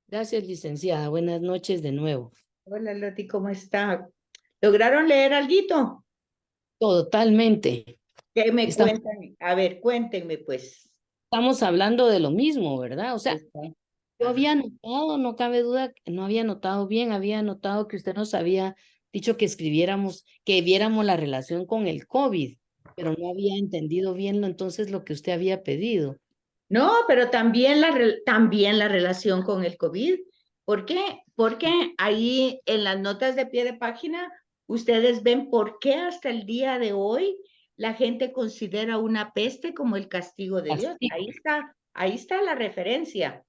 Gracias, licenciada. Buenas noches de nuevo. Hola Loti, ¿cómo está? ¿Lograron leer alguito? Totalmente. ¿Qué me Estamos, cuentan? A ver, cuéntenme pues. estamos hablando de lo mismo, ¿verdad? O sea, Está. yo Ajá. había notado, no cabe duda, que no había notado bien, había notado que usted nos había dicho que escribiéramos, que viéramos la relación con el COVID, pero no había entendido bien entonces lo que usted había pedido. No, pero también también la relación con el COVID. ¿Por qué? Porque ahí en las notas de pie de página ustedes ven por qué hasta el día de hoy la gente considera una peste como el castigo de Dios. Así, Ahí está la referencia.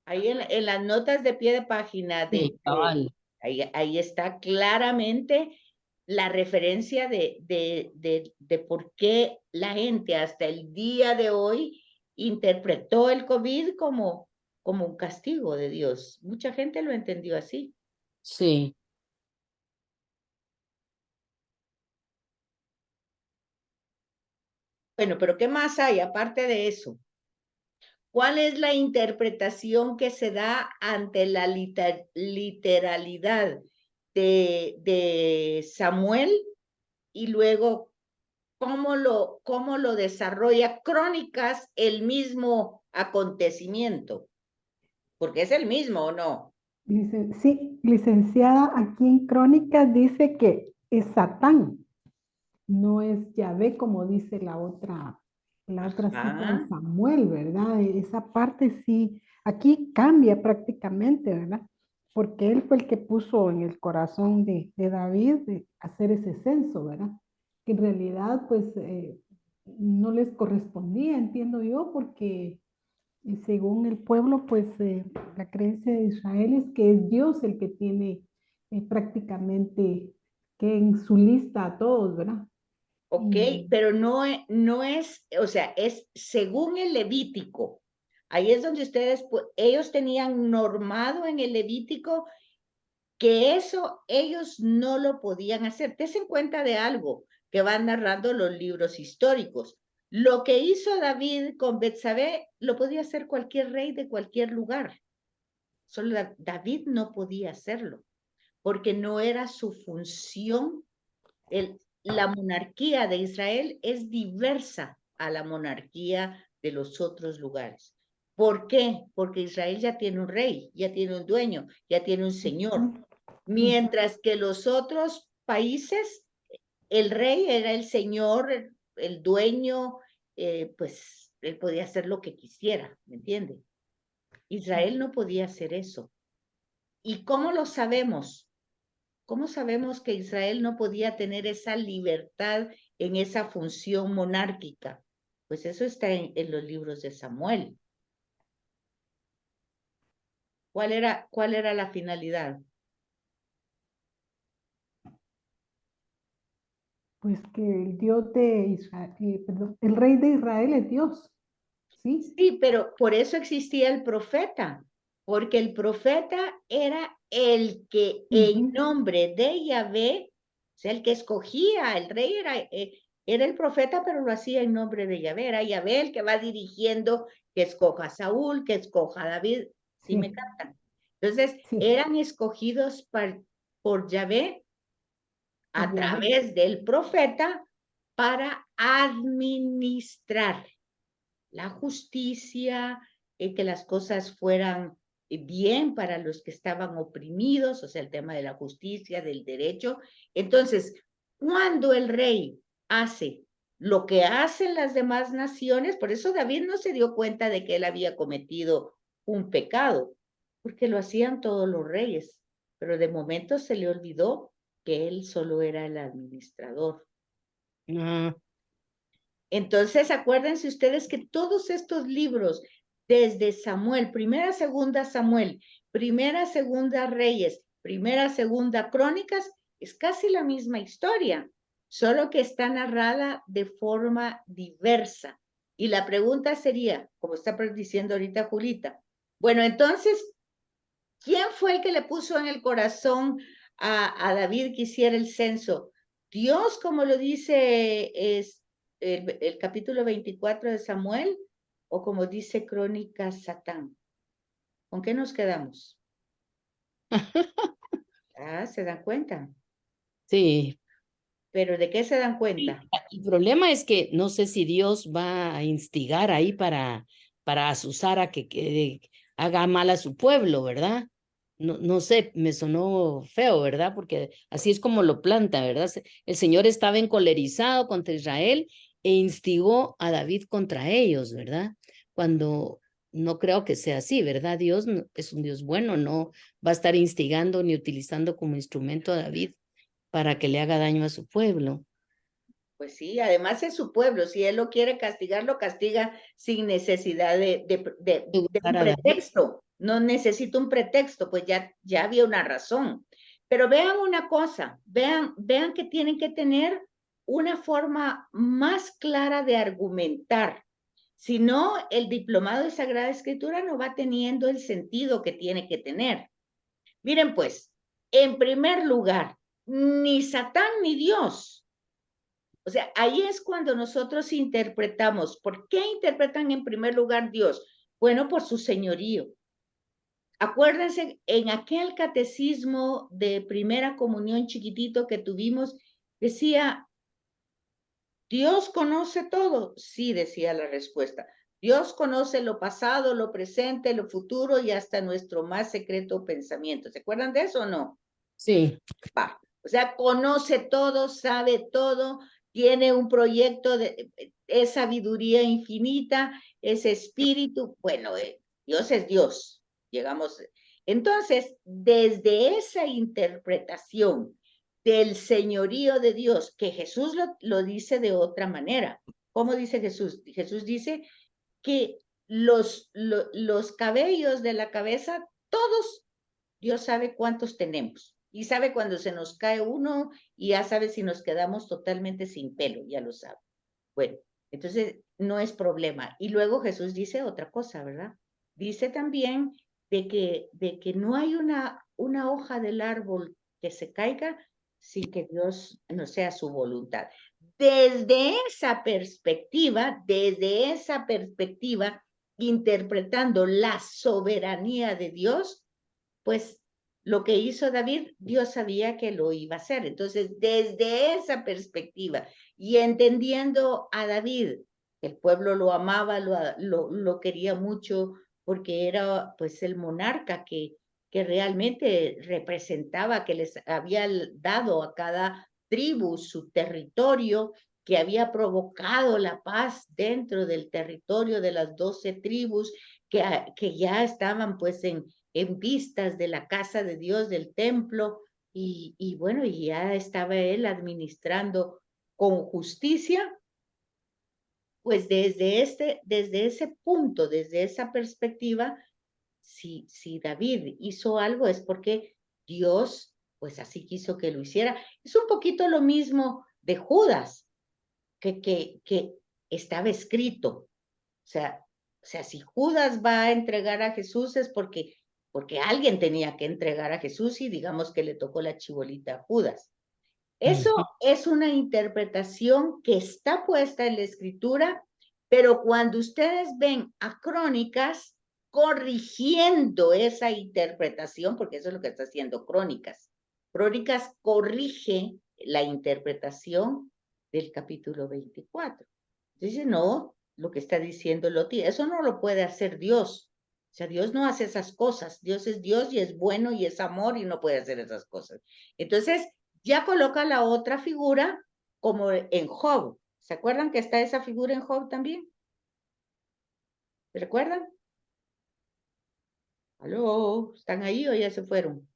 Ahí en las notas de pie de página sí, cabal. ahí está claramente la referencia de por qué la gente hasta el día de hoy interpretó el COVID como un castigo de Dios. Mucha gente lo entendió así. Sí. Bueno, pero ¿qué más hay aparte de eso? ¿Cuál es la interpretación que se da ante la literalidad de Samuel y luego cómo lo desarrolla Crónicas el mismo acontecimiento? Porque es el mismo, ¿o no? Sí, licenciada, aquí en Crónicas dice que es Satán, no es Yahvé como dice la otra cita de Ajá. Samuel, ¿verdad? Esa parte sí, aquí cambia prácticamente, ¿verdad? Porque él fue el que puso en el corazón de David de hacer ese censo, ¿verdad? Que en realidad pues no les correspondía, entiendo yo, porque y según el pueblo, pues la creencia de Israel es que es Dios el que tiene prácticamente que en su lista a todos, ¿verdad? Ok, Y pero no es, o sea, es según el Levítico. Ahí es donde ellos tenían normado en el Levítico que eso ellos no lo podían hacer. Tense en cuenta de algo que van narrando los libros históricos. Lo que hizo David con Betsabé lo podía hacer cualquier rey de cualquier lugar. Solo David no podía hacerlo, porque no era su función. La monarquía de Israel es diversa a la monarquía de los otros lugares. ¿Por qué? Porque Israel ya tiene un rey, ya tiene un dueño, ya tiene un señor. Mientras que los otros países, el rey era el señor, el dueño, pues él podía hacer lo que quisiera, ¿me entiende? Israel no podía hacer eso. ¿Y cómo lo sabemos? ¿Cómo sabemos que Israel no podía tener esa libertad en esa función monárquica? Pues eso está en los libros de Samuel. Cuál era la finalidad? pues que el Dios de Israel, perdón, el rey de Israel es Dios, ¿sí? Sí, pero por eso existía el profeta, porque el profeta era el que en Ujú. nombre de Yahvé, o sea, el que escogía, el rey era el profeta, pero lo hacía en nombre de Yahvé, era Yahvé el que va dirigiendo que escoja a Saúl, que escoja a David, ¿sí me Sí, captan? Entonces, sí, eran escogidos por Yahvé por a Yahvé. través del profeta para administrar la justicia, que las cosas fueran bien para los que estaban oprimidos, o sea, el tema de la justicia, del derecho. Entonces, cuando el rey hace lo que hacen las demás naciones, por eso David no se dio cuenta de que él había cometido un pecado, porque lo hacían todos los reyes, pero de momento se le olvidó que él solo era el administrador. Ah, Entonces, acuérdense ustedes que todos estos libros, desde Samuel, primera, segunda Samuel, primera, segunda Reyes, primera, segunda Crónicas, es casi la misma historia, solo que está narrada de forma diversa. Y la pregunta sería, como está diciendo ahorita Julita, bueno, entonces, ¿quién fue el que le puso en el corazón a David que hiciera el censo? Dios, como lo dice el capítulo 24 de Samuel, o como dice Crónicas, Satán. ¿Con qué nos quedamos? Ah, ¿se dan cuenta? Sí. ¿Pero de qué se dan cuenta? El problema es que no sé si Dios va a instigar ahí para asusar a que haga mal a su pueblo, ¿verdad? No sé, me sonó feo, ¿verdad? Porque así es como lo planta, ¿verdad? El Señor estaba encolerizado contra Israel e instigó a David contra ellos, ¿verdad? Cuando no creo que sea así, ¿verdad? Dios es un Dios bueno, no va a estar instigando ni utilizando como instrumento a David para que le haga daño a su pueblo. Pues sí, además es su pueblo. Si él lo quiere castigar, lo castiga sin necesidad de un A David. pretexto. No necesita un pretexto, pues ya había una razón. Pero vean una cosa, vean que tienen que tener una forma más clara de argumentar. Si no, el diplomado de Sagrada Escritura no va teniendo el sentido que tiene que tener. Miren pues, en primer lugar, ni Satán ni Dios. O sea, ahí es cuando nosotros interpretamos. ¿Por qué interpretan en primer lugar Dios? Bueno, por su señorío. Acuérdense, en aquel catecismo de primera comunión chiquitito que tuvimos, decía, ¿Dios conoce todo? Sí, decía la respuesta. Dios conoce lo pasado, lo presente, lo futuro y hasta nuestro más secreto pensamiento. ¿Se acuerdan de eso o no? Sí. Va. O sea, conoce todo, sabe todo, tiene un proyecto, es sabiduría infinita, es espíritu. Bueno, Dios es Dios. Llegamos. Entonces, desde esa interpretación del señorío de Dios, que Jesús lo dice de otra manera. ¿Cómo dice Jesús? Jesús dice que los cabellos de la cabeza, todos, Dios sabe cuántos tenemos. Y sabe cuando se nos cae uno y ya sabe si nos quedamos totalmente sin pelo, ya lo sabe. Bueno, entonces no es problema. Y luego Jesús dice otra cosa, ¿verdad? Dice también de que no hay una hoja del árbol que se caiga sin que Dios no sea su voluntad. Desde esa perspectiva, interpretando la soberanía de Dios, pues lo que hizo David, Dios sabía que lo iba a hacer. Entonces, desde esa perspectiva y entendiendo a David, el pueblo lo amaba, lo quería mucho, porque era pues el monarca que realmente representaba, que les había dado a cada tribu su territorio, que había provocado la paz dentro del territorio de las 12 tribus, que ya estaban pues en vistas de la casa de Dios, del templo, y bueno, y ya estaba él administrando con justicia, pues desde ese punto, desde esa perspectiva, si David hizo algo es porque Dios, pues así quiso que lo hiciera. Es un poquito lo mismo de Judas, que estaba escrito. O sea, si Judas va a entregar a Jesús es porque alguien tenía que entregar a Jesús y digamos que le tocó la chibolita a Judas. Eso es una interpretación que está puesta en la escritura, pero cuando ustedes ven a Crónicas corrigiendo esa interpretación, porque eso es lo que está haciendo Crónicas. Crónicas corrige la interpretación del capítulo 24. Dice, no, lo que está diciendo Loti, eso no lo puede hacer Dios. O sea, Dios no hace esas cosas. Dios es Dios y es bueno y es amor y no puede hacer esas cosas. Entonces, ya coloca la otra figura como en Job. ¿Se acuerdan que está esa figura en Job también? ¿Se recuerdan? ¿Aló? ¿Están ahí o ya se fueron? Sí,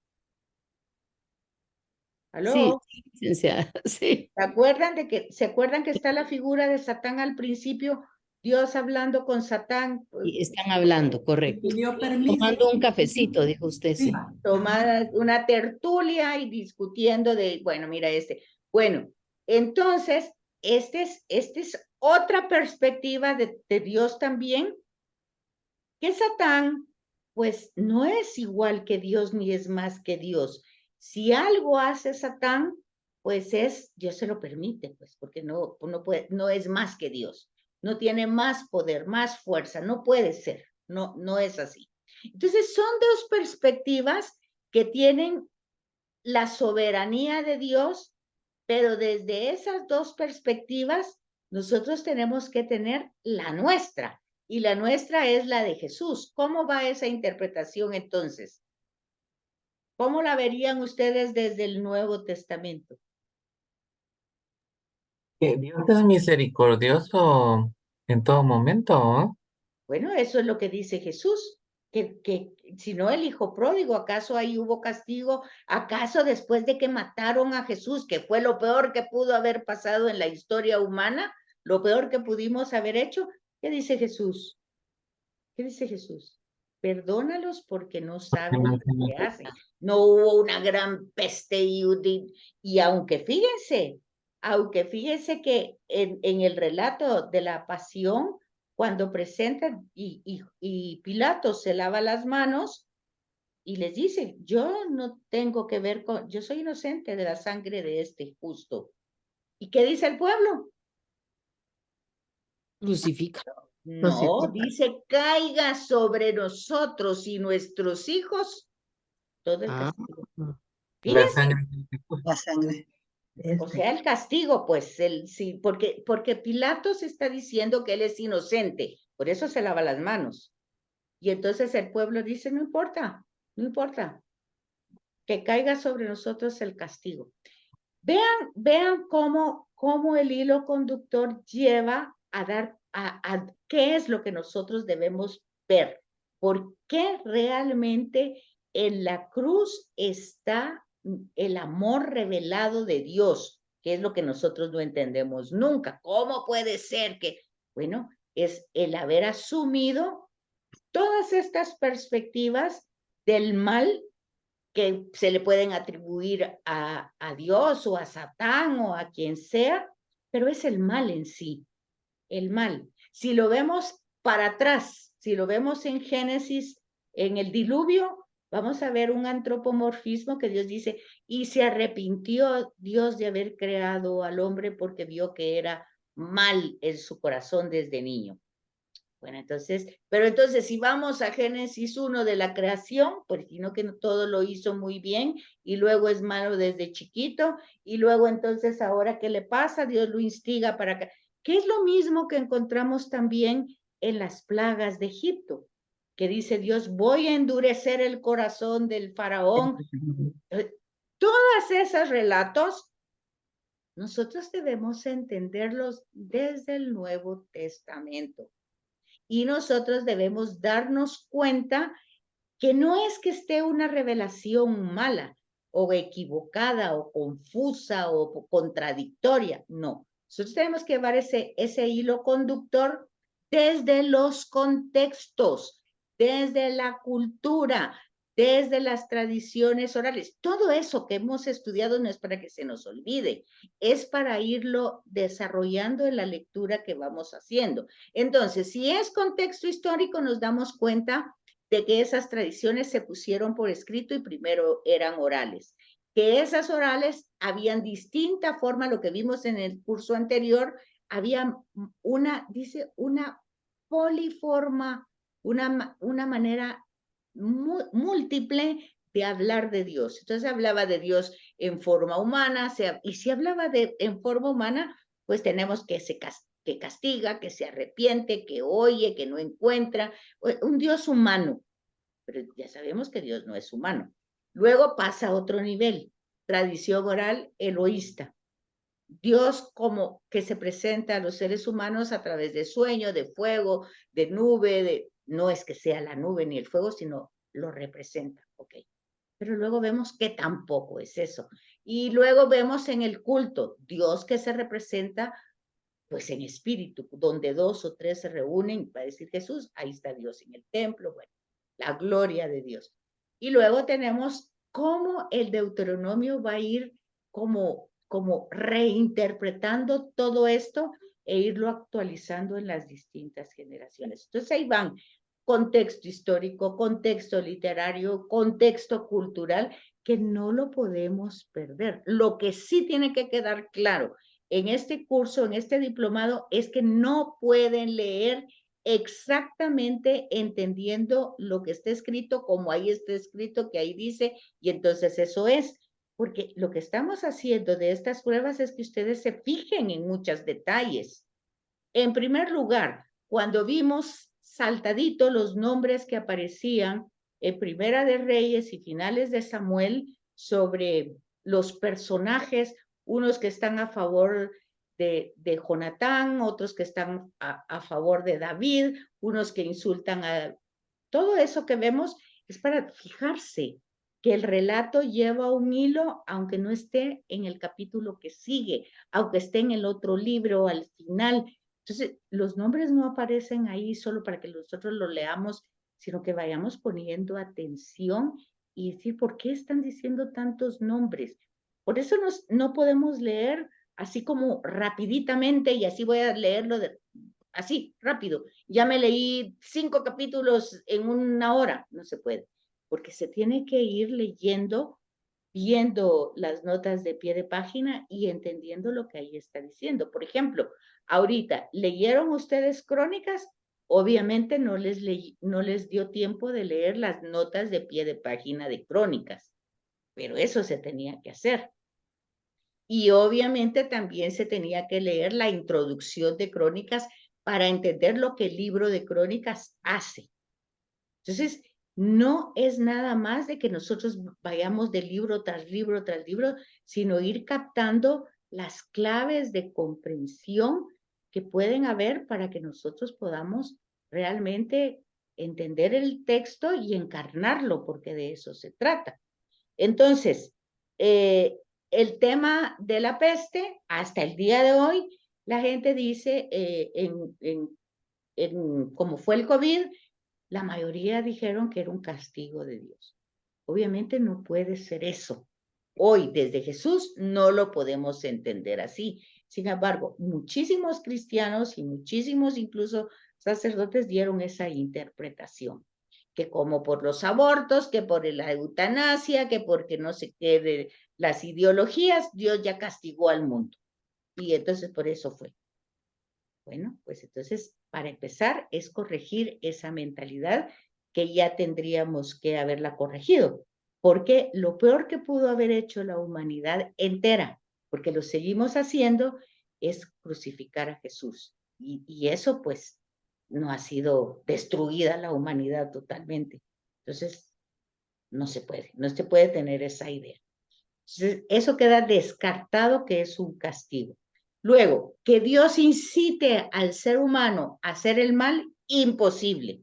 ¿Aló? licenciada, sí. ¿Se acuerdan que está la figura de Satán al principio? Dios hablando con Satán, Y están hablando, correcto. Pidió permiso. Tomando un cafecito, dijo usted, sí. tomada una tertulia y discutiendo de, bueno, mira Bueno, entonces, esta es otra perspectiva de Dios también, que Satán, pues no es igual que Dios ni es más que Dios. Si algo hace Satán, pues Dios se lo permite, pues, porque no es más que Dios. No tiene más poder, más fuerza, no puede ser, no es así. Entonces son dos perspectivas que tienen la soberanía de Dios, pero desde esas dos perspectivas nosotros tenemos que tener la nuestra, y la nuestra es la de Jesús. ¿Cómo va esa interpretación entonces? ¿Cómo la verían ustedes desde el Nuevo Testamento? Que Dios es misericordioso en todo momento, ¿no? Bueno, eso es lo que dice Jesús, que si no el hijo pródigo, ¿acaso ahí hubo castigo? ¿Acaso después de que mataron a Jesús, que fue lo peor que pudo haber pasado en la historia humana, lo peor que pudimos haber hecho? ¿Qué dice Jesús? ¿Qué dice Jesús? Perdónalos porque no saben lo que hacen. No hubo una gran peste y aunque fíjense que en el relato de la pasión, cuando presentan y Pilato se lava las manos y les dice, yo no tengo que ver con, yo soy inocente de la sangre de este justo. ¿Y qué dice el pueblo? Crucifica. No, dice, caiga sobre nosotros y nuestros hijos todo el Ah, castigo. La Fíjense, sangre de Jesús. La sangre. o sea, el castigo, pues, sí, porque Pilatos está diciendo que él es inocente, por eso se lava las manos. Y entonces el pueblo dice, no importa, no importa, que caiga sobre nosotros el castigo. Vean cómo el hilo conductor lleva a dar a qué es lo que nosotros debemos ver. ¿Por qué realmente en la cruz está el amor revelado de Dios? Que es lo que nosotros no entendemos nunca. ¿Cómo puede ser que? Bueno, es el haber asumido todas estas perspectivas del mal que se le pueden atribuir a Dios o a Satán o a quien sea, pero es el mal en sí, el mal. Si lo vemos para atrás, si lo vemos en Génesis, en el diluvio, vamos a ver un antropomorfismo que Dios dice, y se arrepintió Dios de haber creado al hombre porque vio que era mal en su corazón desde niño. Bueno, entonces, pero entonces si vamos a Génesis 1 de la creación, pues sino que todo lo hizo muy bien y luego es malo desde chiquito y luego entonces ahora ¿qué le pasa? Dios lo instiga para que es lo mismo que encontramos también en las plagas de Egipto, que dice Dios, voy a endurecer el corazón del faraón. Todos esos relatos nosotros debemos entenderlos desde el Nuevo Testamento. Y nosotros debemos darnos cuenta que no es que esté una revelación mala o equivocada o confusa o contradictoria, no. Nosotros tenemos que llevar ese hilo conductor desde los contextos, desde la cultura, desde las tradiciones orales. Todo eso que hemos estudiado no es para que se nos olvide, es para irlo desarrollando en la lectura que vamos haciendo. Entonces, si es contexto histórico, nos damos cuenta de que esas tradiciones se pusieron por escrito y primero eran orales. Que esas orales habían distinta forma, lo que vimos en el curso anterior, había una poliforma, una manera múltiple de hablar de Dios. Entonces hablaba de Dios en forma humana, y si hablaba en forma humana, pues tenemos que castiga, que se arrepiente, que oye, que no encuentra, un Dios humano. Pero ya sabemos que Dios no es humano. Luego pasa a otro nivel, tradición oral eloísta. Dios como que se presenta a los seres humanos a través de sueño, de fuego, de nube, no es que sea la nube ni el fuego, sino lo representa, ¿ok? Pero luego vemos que tampoco es eso. Y luego vemos en el culto, Dios que se representa pues en espíritu, donde 2 o 3 se reúnen, va a decir Jesús, ahí está Dios en el templo, bueno, la gloria de Dios. Y luego tenemos cómo el Deuteronomio va a ir como reinterpretando todo esto e irlo actualizando en las distintas generaciones. Entonces ahí van contexto histórico, contexto literario, contexto cultural, que no lo podemos perder. Lo que sí tiene que quedar claro en este curso, en este diplomado, es que no pueden leer exactamente entendiendo lo que está escrito, como ahí está escrito, que ahí dice, y entonces eso es. Porque lo que estamos haciendo de estas pruebas es que ustedes se fijen en muchos detalles. En primer lugar, cuando vimos saltadito los nombres que aparecían en Primera de Reyes y finales de Samuel sobre los personajes, unos que están a favor de Jonatán, otros que están a favor de David, unos que insultan a... Todo eso que vemos es para fijarse que el relato lleva un hilo, aunque no esté en el capítulo que sigue, aunque esté en el otro libro al final. Entonces, los nombres no aparecen ahí solo para que nosotros los leamos, sino que vayamos poniendo atención y decir, ¿por qué están diciendo tantos nombres? Por eso no podemos leer así como rapiditamente y así voy a leerlo así, rápido. Ya me leí 5 capítulos en una hora. No se puede, porque se tiene que ir leyendo, viendo las notas de pie de página y entendiendo lo que ahí está diciendo. Por ejemplo, ahorita, ¿leyeron ustedes Crónicas? Obviamente no les dio tiempo de leer las notas de pie de página de Crónicas, pero eso se tenía que hacer. Y obviamente también se tenía que leer la introducción de Crónicas para entender lo que el libro de Crónicas hace. Entonces, no es nada más de que nosotros vayamos de libro tras libro tras libro, sino ir captando las claves de comprensión que pueden haber para que nosotros podamos realmente entender el texto y encarnarlo, porque de eso se trata. Entonces, el tema de la peste, hasta el día de hoy, la gente dice, como fue el COVID, la mayoría dijeron que era un castigo de Dios. Obviamente no puede ser eso. Hoy, desde Jesús, no lo podemos entender así. Sin embargo, muchísimos cristianos y muchísimos incluso sacerdotes dieron esa interpretación, que como por los abortos, que por la eutanasia, que porque no sé qué de las ideologías, Dios ya castigó al mundo. Y entonces por eso fue. Bueno, pues entonces, para empezar, es corregir esa mentalidad que ya tendríamos que haberla corregido, porque lo peor que pudo haber hecho la humanidad entera, porque lo seguimos haciendo, es crucificar a Jesús. Y eso, pues, no ha sido destruida la humanidad totalmente. Entonces, no se puede tener esa idea. Entonces, eso queda descartado que es un castigo. Luego, que Dios incite al ser humano a hacer el mal, imposible.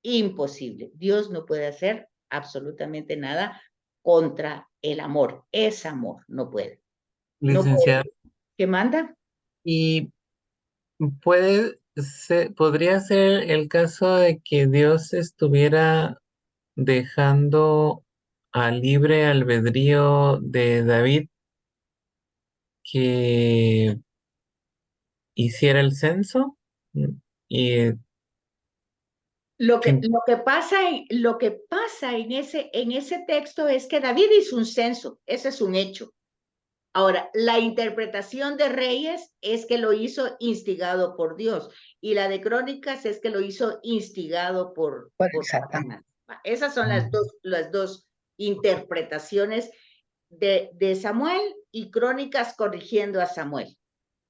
Imposible. Dios no puede hacer absolutamente nada contra el amor. Es amor, no puede. No Licenciada, puede. ¿Qué manda? y podría ser el caso de que Dios estuviera dejando a libre albedrío de David que hiciera el censo y que Lo que pasa en ese texto es que David hizo un censo. Ese es un hecho. Ahora, la interpretación de Reyes es que lo hizo instigado por Dios y la de Crónicas es que lo hizo instigado por Satanás. Esas son las dos interpretaciones de Samuel y Crónicas corrigiendo a Samuel.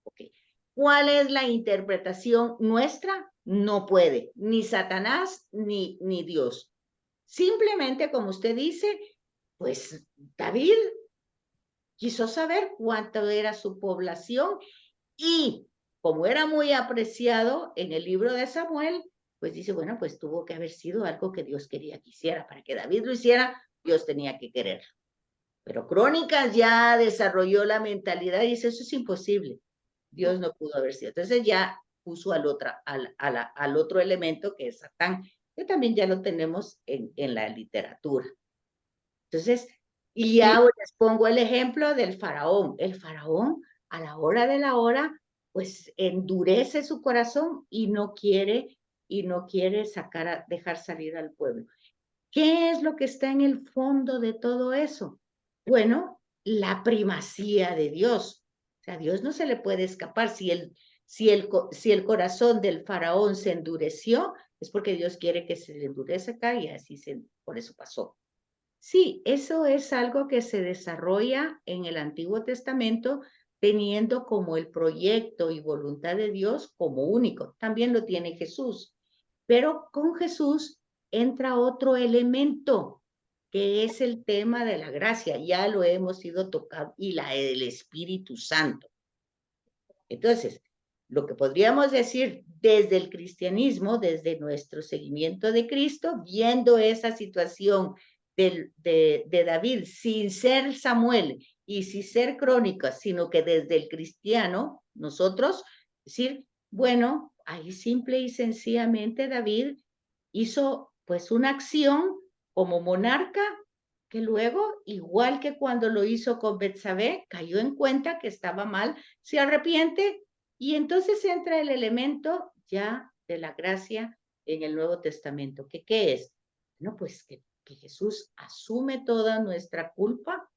Okay. ¿Cuál es la interpretación nuestra? No puede, ni Satanás ni Dios. Simplemente, como usted dice, pues David quiso saber cuánto era su población y como era muy apreciado en el libro de Samuel, pues dice, bueno, pues tuvo que haber sido algo que Dios quería que hiciera. Para que David lo hiciera, Dios tenía que quererlo. Pero Crónicas ya desarrolló la mentalidad y dice, eso es imposible. Dios no pudo haber sido. Entonces ya puso al otro elemento que es Satán, que también ya lo tenemos en la literatura. Entonces, y ya les pongo el ejemplo del faraón. El faraón, a la hora de la hora, pues endurece su corazón y no quiere dejar salir al pueblo. ¿Qué es lo que está en el fondo de todo eso? Bueno, la primacía de Dios. O sea, a Dios no se le puede escapar. Si el corazón del faraón se endureció, es porque Dios quiere que se le endurezca y así por eso pasó. Sí, eso es algo que se desarrolla en el Antiguo Testamento teniendo como el proyecto y voluntad de Dios como único. También lo tiene Jesús. Pero con Jesús entra otro elemento, que es el tema de la gracia. Ya lo hemos ido tocando, y la del Espíritu Santo. Entonces, lo que podríamos decir desde el cristianismo, desde nuestro seguimiento de Cristo, viendo esa situación de David sin ser Samuel y sin ser crónica, sino que desde el cristiano, nosotros, decir, bueno, ahí simple y sencillamente David hizo pues una acción como monarca que luego, igual que cuando lo hizo con Betsabé, cayó en cuenta que estaba mal, se arrepiente y entonces entra el elemento ya de la gracia en el Nuevo Testamento. ¿Qué es? No, pues que Jesús asume toda nuestra culpa,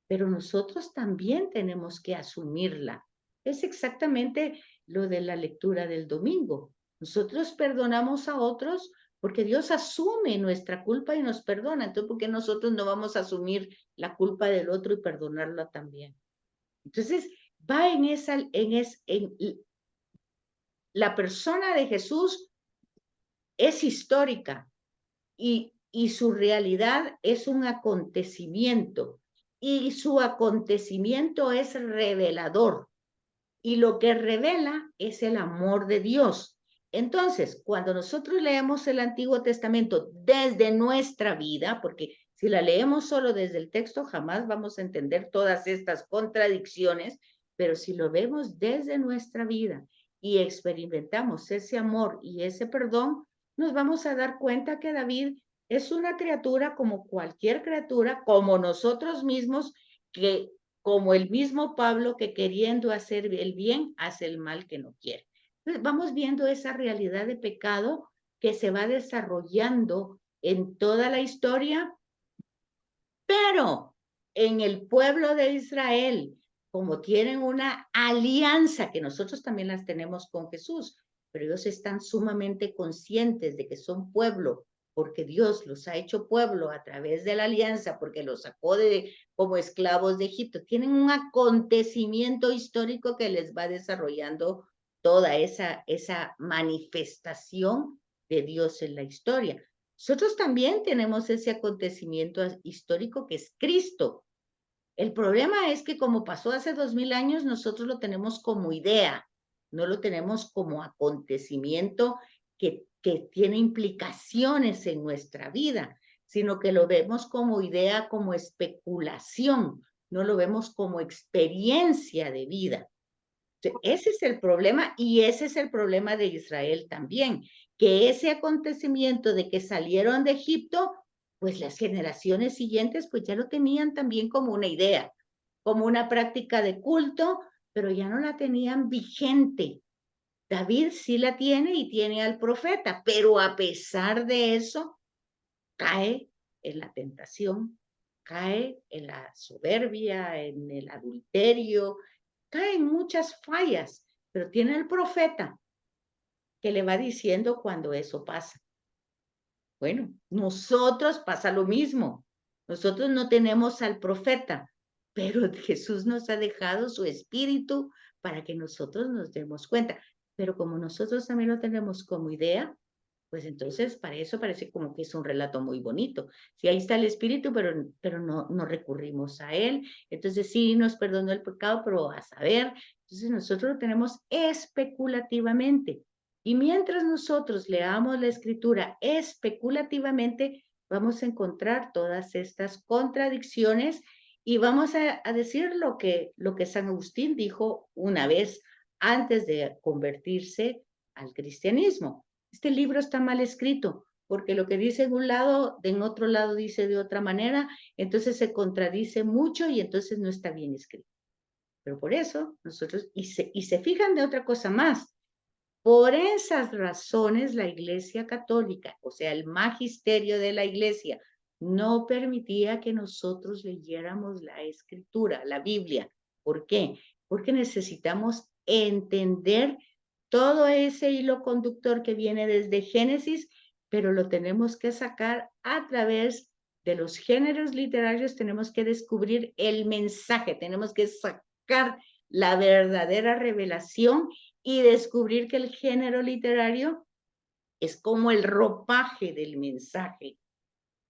pero nosotros también tenemos que asumirla. Es exactamente lo de la lectura del domingo. Nosotros perdonamos a otros porque Dios asume nuestra culpa y nos perdona. Entonces, ¿por qué nosotros no vamos a asumir la culpa del otro y perdonarla también? Entonces, va la persona de Jesús es histórica y su realidad es un acontecimiento y su acontecimiento es revelador y lo que revela es el amor de Dios. Entonces, cuando nosotros leemos el Antiguo Testamento desde nuestra vida, porque si la leemos solo desde el texto, jamás vamos a entender todas estas contradicciones, pero si lo vemos desde nuestra vida y experimentamos ese amor y ese perdón, nos vamos a dar cuenta que David es una criatura como cualquier criatura, como nosotros mismos, que como el mismo Pablo que queriendo hacer el bien, hace el mal que no quiere. Entonces, vamos viendo esa realidad de pecado que se va desarrollando en toda la historia, pero en el pueblo de Israel, como tienen una alianza, que nosotros también las tenemos con Jesús, pero ellos están sumamente conscientes de que son pueblo, porque Dios los ha hecho pueblo a través de la alianza, porque los sacó como esclavos de Egipto. Tienen un acontecimiento histórico que les va desarrollando toda esa manifestación de Dios en la historia. Nosotros también tenemos ese acontecimiento histórico que es Cristo. El problema es que como pasó hace 2000 años, nosotros lo tenemos como idea, no lo tenemos como acontecimiento que tiene implicaciones en nuestra vida, sino que lo vemos como idea, como especulación, no lo vemos como experiencia de vida. Ese es el problema y ese es el problema de Israel también, que ese acontecimiento de que salieron de Egipto, pues las generaciones siguientes pues ya lo tenían también como una idea, como una práctica de culto, pero ya no la tenían vigente. David sí la tiene y tiene al profeta, pero a pesar de eso, cae en la tentación, cae en la soberbia, en el adulterio, cae en muchas fallas, pero tiene el profeta que le va diciendo cuando eso pasa. Bueno, nosotros pasa lo mismo. Nosotros no tenemos al profeta, pero Jesús nos ha dejado su espíritu para que nosotros nos demos cuenta. Pero como nosotros también lo tenemos como idea, pues entonces para eso parece como que es un relato muy bonito. Sí, ahí está el espíritu, pero no recurrimos a él. Entonces sí, nos perdonó el pecado, pero a saber, entonces nosotros lo tenemos especulativamente. Y mientras nosotros leamos la escritura especulativamente, vamos a encontrar todas estas contradicciones y vamos a decir lo que San Agustín dijo una vez antes de convertirse al cristianismo. Este libro está mal escrito, porque lo que dice en un lado, en otro lado dice de otra manera, entonces se contradice mucho y entonces no está bien escrito. Pero por eso nosotros, y se fijan de otra cosa más, por esas razones la Iglesia Católica, o sea, el magisterio de la Iglesia, no permitía que nosotros leyéramos la Escritura, la Biblia. ¿Por qué? Porque necesitamos entender todo ese hilo conductor que viene desde Génesis, pero lo tenemos que sacar a través de los géneros literarios, tenemos que descubrir el mensaje, tenemos que sacar la verdadera revelación y descubrir que el género literario es como el ropaje del mensaje,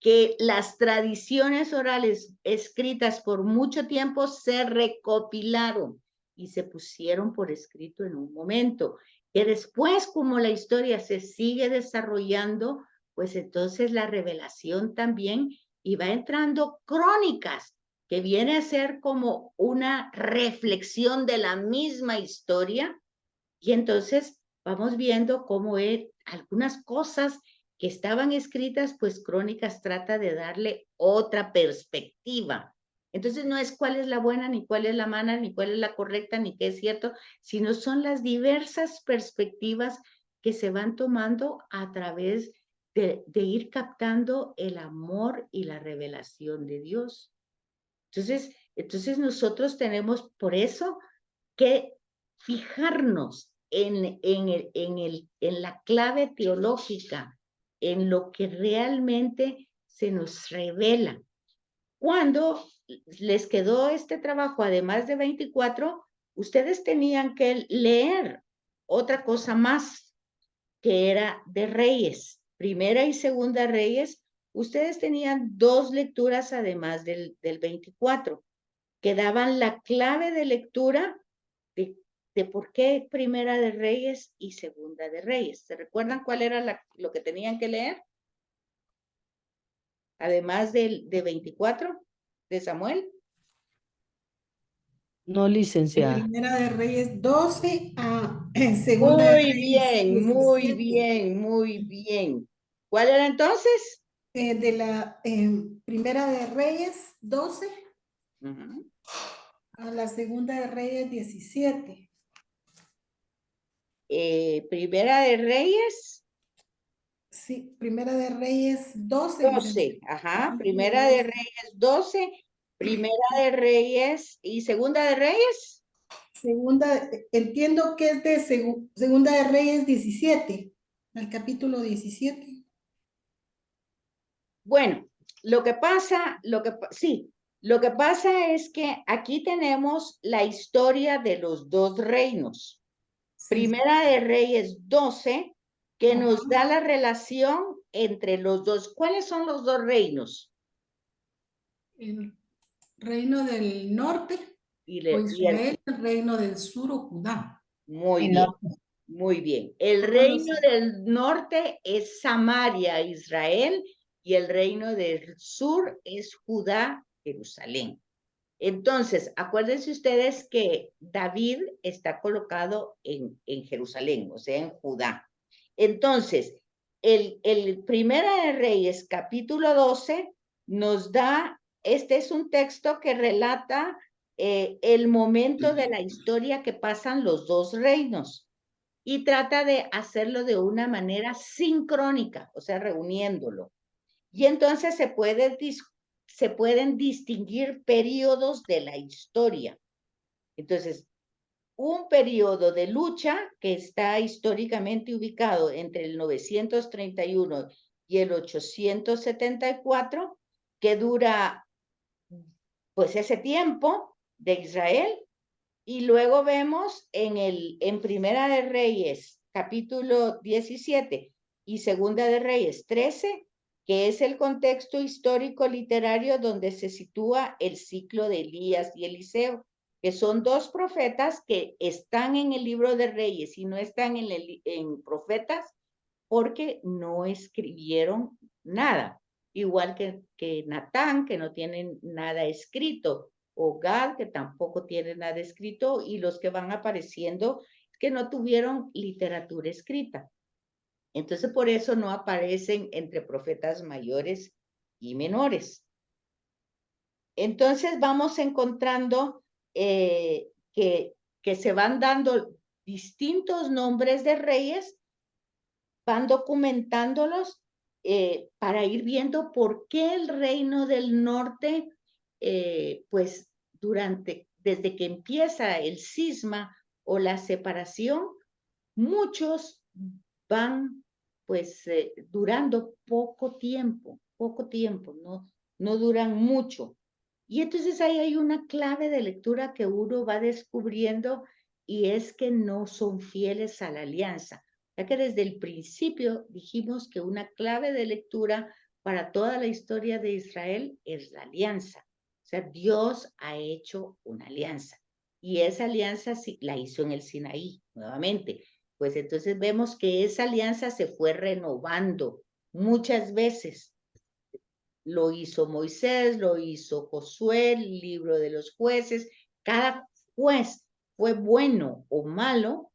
que las tradiciones orales escritas por mucho tiempo se recopilaron y se pusieron por escrito en un momento, que después, como la historia se sigue desarrollando, pues entonces la revelación también, y va entrando crónicas, que viene a ser como una reflexión de la misma historia, y entonces vamos viendo cómo algunas cosas que estaban escritas, pues Crónicas trata de darle otra perspectiva. Entonces no es cuál es la buena, ni cuál es la mala, ni cuál es la correcta, ni qué es cierto, sino son las diversas perspectivas que se van tomando a través de ir captando el amor y la revelación de Dios. Entonces nosotros tenemos por eso que fijarnos en la clave teológica, en lo que realmente se nos revela. Cuando les quedó este trabajo, además de 24, ustedes tenían que leer otra cosa más, que era de Reyes, Primera y Segunda Reyes. Ustedes tenían 2 lecturas además del 24, que daban la clave de lectura de por qué Primera de Reyes y Segunda de Reyes. ¿Se recuerdan cuál era lo que tenían que leer? Además de 24 de Samuel. No, De licenciada. Primera de Reyes 12 a Segunda de Muy Reyes bien, muy 17. bien, muy bien. ¿Cuál era entonces? De la Primera de Reyes 12 a la Segunda de Reyes 17. Primera de Reyes Sí, Primera de Reyes 12. 12, ajá, Primera de Reyes 12, Primera de Reyes y Segunda de Reyes. Segunda, entiendo que es de Segunda de Reyes 17, al capítulo 17. Bueno, lo que pasa es que aquí tenemos la historia de los 2 reinos. Sí. Primera de Reyes 12, que Ajá. nos da la relación entre los 2. ¿Cuáles son los 2 reinos? El reino del norte, Y o el Israel, el reino del sur, o Judá. Muy bien, muy bien. El reino del norte es Samaria, Israel, y el reino del sur es Judá, Jerusalén. Entonces, acuérdense ustedes que David está colocado en Jerusalén, o sea, en Judá. Entonces, el Primera de Reyes, capítulo 12, nos da, este es un texto que relata el momento de la historia que pasan los 2 reinos y trata de hacerlo de una manera sincrónica, o sea, reuniéndolo. Y entonces se pueden distinguir periodos de la historia. Entonces, un periodo de lucha que está históricamente ubicado entre el 931 y el 874, que dura pues ese tiempo de Israel, y luego vemos en Primera de Reyes, capítulo 17, y Segunda de Reyes 13, que es el contexto histórico literario donde se sitúa el ciclo de Elías y Eliseo, que son 2 profetas que están en el libro de Reyes y no están en Profetas porque no escribieron nada. Igual que Natán, que no tienen nada escrito, o Gad, que tampoco tiene nada escrito, y los que van apareciendo que no tuvieron literatura escrita. Entonces, por eso no aparecen entre profetas mayores y menores. Entonces, vamos encontrando que se van dando distintos nombres de reyes, van documentándolos para ir viendo por qué el reino del norte, pues desde que empieza el cisma o la separación, muchos van pues durando poco tiempo, no duran mucho. Y entonces ahí hay una clave de lectura que uno va descubriendo y es que no son fieles a la alianza. Ya que desde el principio dijimos que una clave de lectura para toda la historia de Israel es la alianza. O sea, Dios ha hecho una alianza. Y esa alianza la hizo en el Sinaí, nuevamente. Pues entonces vemos que esa alianza se fue renovando muchas veces. Lo hizo Moisés, lo hizo Josué, el libro de los jueces. Cada juez fue bueno o malo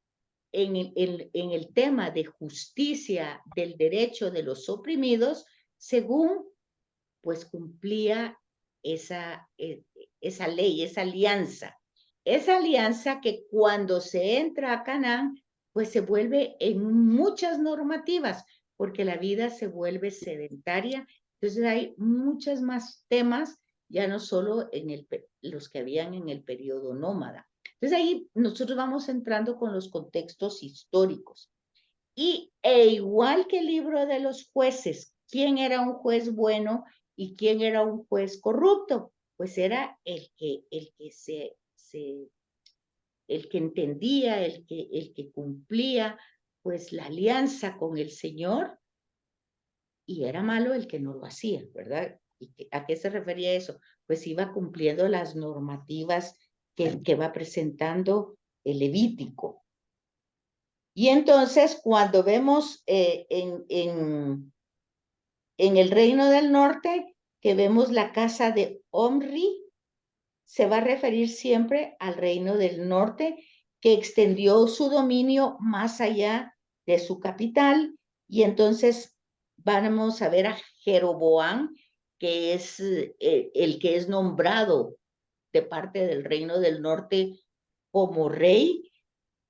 en el tema de justicia del derecho de los oprimidos, según pues cumplía esa ley, esa alianza. Esa alianza que cuando se entra a Canaán, pues se vuelve en muchas normativas, porque la vida se vuelve sedentaria. Entonces hay muchos más temas, ya no solo en los que habían en el periodo nómada. Entonces ahí nosotros vamos entrando con los contextos históricos. Igual que el libro de los jueces, ¿quién era un juez bueno y quién era un juez corrupto? Pues era el que entendía, el que cumplía pues la alianza con el Señor, y era malo el que no lo hacía, ¿verdad? ¿Y a qué se refería eso? Pues iba cumpliendo las normativas que va presentando el Levítico. Y entonces cuando vemos en el reino del norte, que vemos la casa de Omri, se va a referir siempre al reino del norte, que extendió su dominio más allá de su capital. Y entonces vamos a ver a Jeroboam, que es el que es nombrado de parte del reino del norte como rey,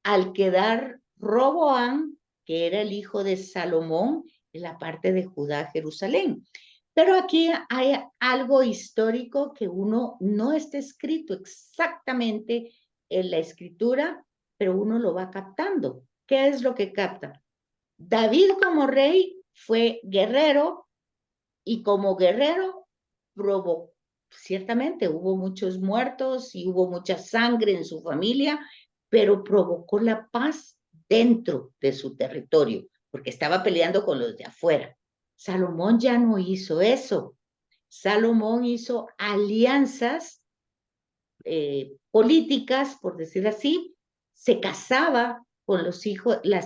al quedar Roboam, que era el hijo de Salomón, en la parte de Judá, Jerusalén. Pero aquí hay algo histórico que uno no está escrito exactamente en la escritura, pero uno lo va captando. ¿Qué es lo que capta? David como rey fue guerrero, y como guerrero provocó, ciertamente hubo muchos muertos y hubo mucha sangre en su familia, pero provocó la paz dentro de su territorio, porque estaba peleando con los de afuera. Salomón ya no hizo eso. Salomón hizo alianzas políticas, por decir así, se casaba con las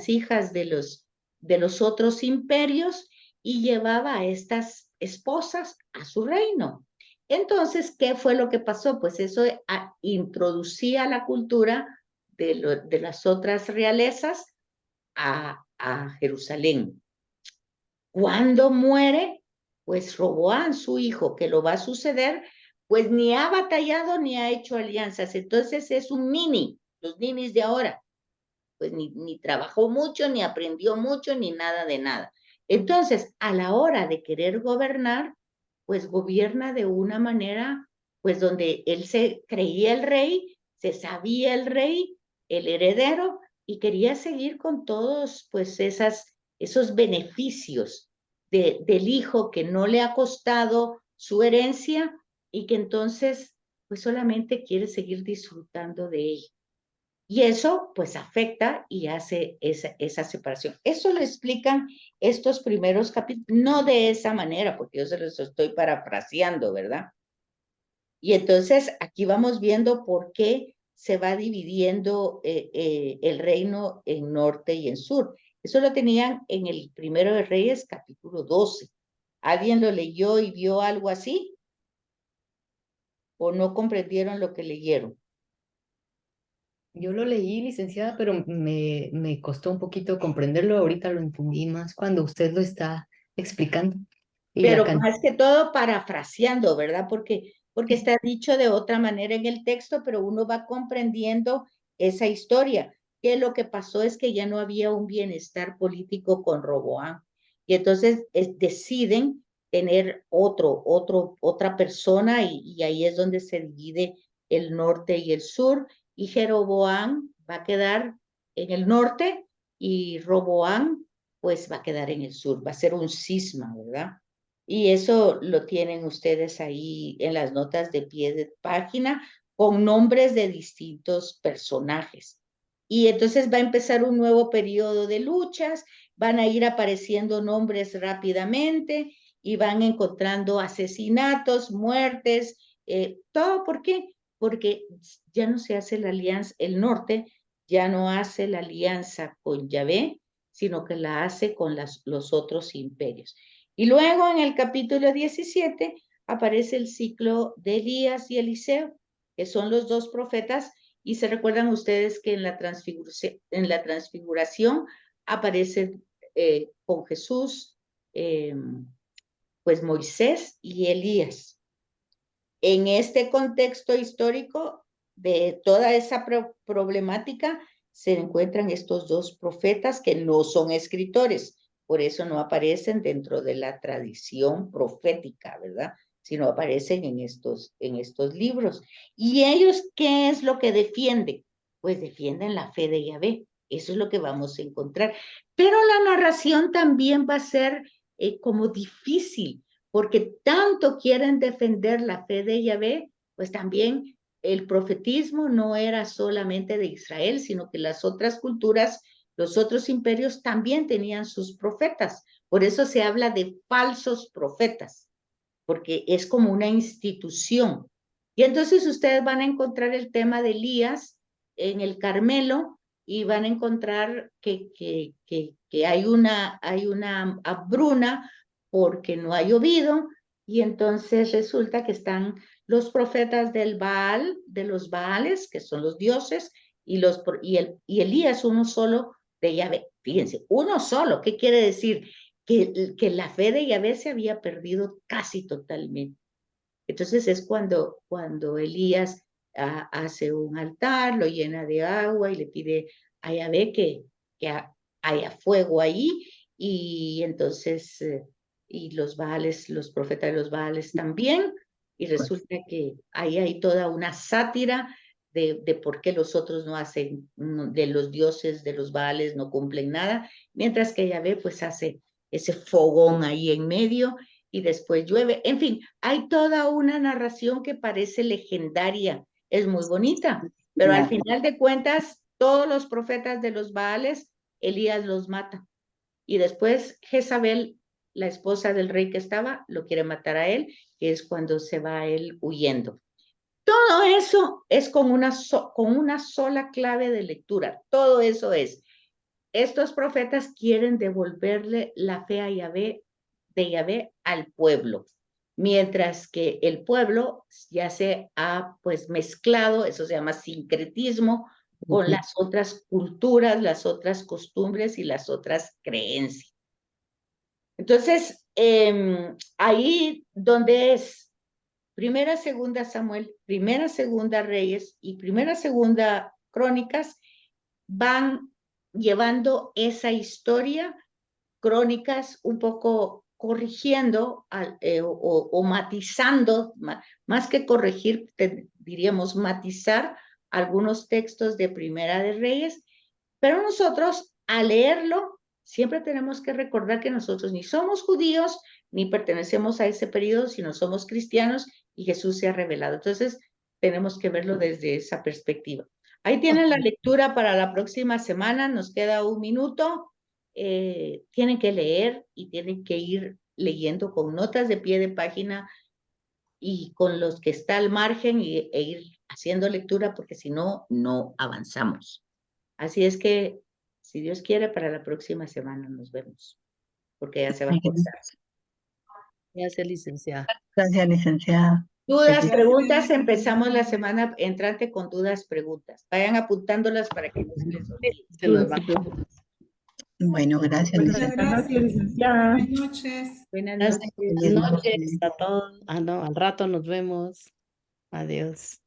hijas de los otros imperios y llevaba a estas esposas a su reino. Entonces, ¿qué fue lo que pasó? Pues eso introducía la cultura de las otras realezas a Jerusalén. Cuando muere, pues Roboán, su hijo, que lo va a suceder, pues ni ha batallado ni ha hecho alianzas. Entonces es un los ninis de ahora, pues ni trabajó mucho, ni aprendió mucho, ni nada de nada. Entonces, a la hora de querer gobernar, pues gobierna de una manera, pues donde él se creía el rey, se sabía el rey, el heredero, y quería seguir con todos, pues esos beneficios del hijo que no le ha costado su herencia y que entonces, pues solamente quiere seguir disfrutando de ella. Y eso pues afecta y hace esa separación. Eso lo explican estos primeros capítulos, no de esa manera, porque yo se los estoy parafraseando, ¿verdad? Y entonces aquí vamos viendo por qué se va dividiendo el reino en norte y en sur. Eso lo tenían en el Primero de Reyes, capítulo 12. ¿Alguien lo leyó y vio algo así? ¿O no comprendieron lo que leyeron? Yo lo leí, licenciada, pero me costó un poquito comprenderlo. Ahorita lo entendí más cuando usted lo está explicando. Y la Pero más que todo parafraseando, ¿verdad? Porque está dicho de otra manera en el texto, pero uno va comprendiendo esa historia. Que lo que pasó es que ya no había un bienestar político con Roboam. Y entonces deciden tener otra persona, y ahí es donde se divide el norte y el sur. Y Jeroboam va a quedar en el norte y Roboam pues va a quedar en el sur, va a ser un cisma, ¿verdad? Y eso lo tienen ustedes ahí en las notas de pie de página con nombres de distintos personajes. Y entonces va a empezar un nuevo periodo de luchas, van a ir apareciendo nombres rápidamente y van encontrando asesinatos, muertes, todo. ¿Por qué? Porque ya no se hace la alianza, el norte ya no hace la alianza con Yahvé, sino que la hace con los otros imperios. Y luego en el capítulo 17 aparece el ciclo de Elías y Eliseo, que son los dos profetas, y se recuerdan ustedes que en la transfiguración aparece con Jesús, pues Moisés y Elías. En este contexto histórico de toda esa problemática se encuentran estos dos profetas que no son escritores, por eso no aparecen dentro de la tradición profética, ¿verdad? Sino aparecen en estos libros. ¿Y ellos qué es lo que defienden? Pues defienden la fe de Yahvé. Eso es lo que vamos a encontrar. Pero la narración también va a ser como difícil, porque tanto quieren defender la fe de Yahvé, pues también el profetismo no era solamente de Israel, sino que las otras culturas, los otros imperios también tenían sus profetas. Por eso se habla de falsos profetas, porque es como una institución. Y entonces ustedes van a encontrar el tema de Elías en el Carmelo y van a encontrar que hay una hambruna porque no ha llovido, y entonces resulta que están los profetas del Baal, de los Baales, que son los dioses, y Elías uno solo de Yahvé. Fíjense, uno solo, ¿qué quiere decir? Que la fe de Yahvé se había perdido casi totalmente. Entonces es cuando Elías hace un altar, lo llena de agua y le pide a Yahvé que haya fuego ahí, y entonces, y los Baales, los profetas de los Baales también, y resulta que ahí hay toda una sátira de por qué los otros no hacen, de los dioses de los Baales no cumplen nada, mientras que Yahvé pues hace ese fogón ahí en medio y después llueve. En fin, hay toda una narración que parece legendaria, es muy bonita, pero al final de cuentas, todos los profetas de los Baales, Elías los mata. Y después Jezabel, la esposa del rey que estaba, lo quiere matar a él, que es cuando se va él huyendo. Todo eso es con una sola clave de lectura. Todo eso es. Estos profetas quieren devolverle la fe a Yahvé, de Yahvé al pueblo, mientras que el pueblo ya se ha pues mezclado, eso se llama sincretismo, con las otras culturas, las otras costumbres y las otras creencias. Entonces, ahí donde es Primera, Segunda Samuel, Primera, Segunda Reyes y Primera, Segunda Crónicas, van llevando esa historia, Crónicas un poco corrigiendo o matizando, más que corregir, diríamos matizar algunos textos de Primera de Reyes, pero nosotros al leerlo siempre tenemos que recordar que nosotros ni somos judíos, ni pertenecemos a ese periodo, sino somos cristianos y Jesús se ha revelado. Entonces tenemos que verlo desde esa perspectiva. Ahí tienen la lectura para la próxima semana, nos queda un minuto. Tienen que leer y tienen que ir leyendo con notas de pie de página y con los que está al margen e ir haciendo lectura, porque si no, no avanzamos. Así es que, si Dios quiere, para la próxima semana nos vemos, porque ya se va a cortar. Gracias, licenciada. Gracias, licenciada. Dudas, preguntas, empezamos la semana entrante con dudas, preguntas. Vayan apuntándolas para que no se les olvide. Se nos va. Bueno, gracias, Muchas gracias, licenciada. Buenas noches. Buenas Gracias. noches. Buenas noches a todos. No, al rato nos vemos. Adiós.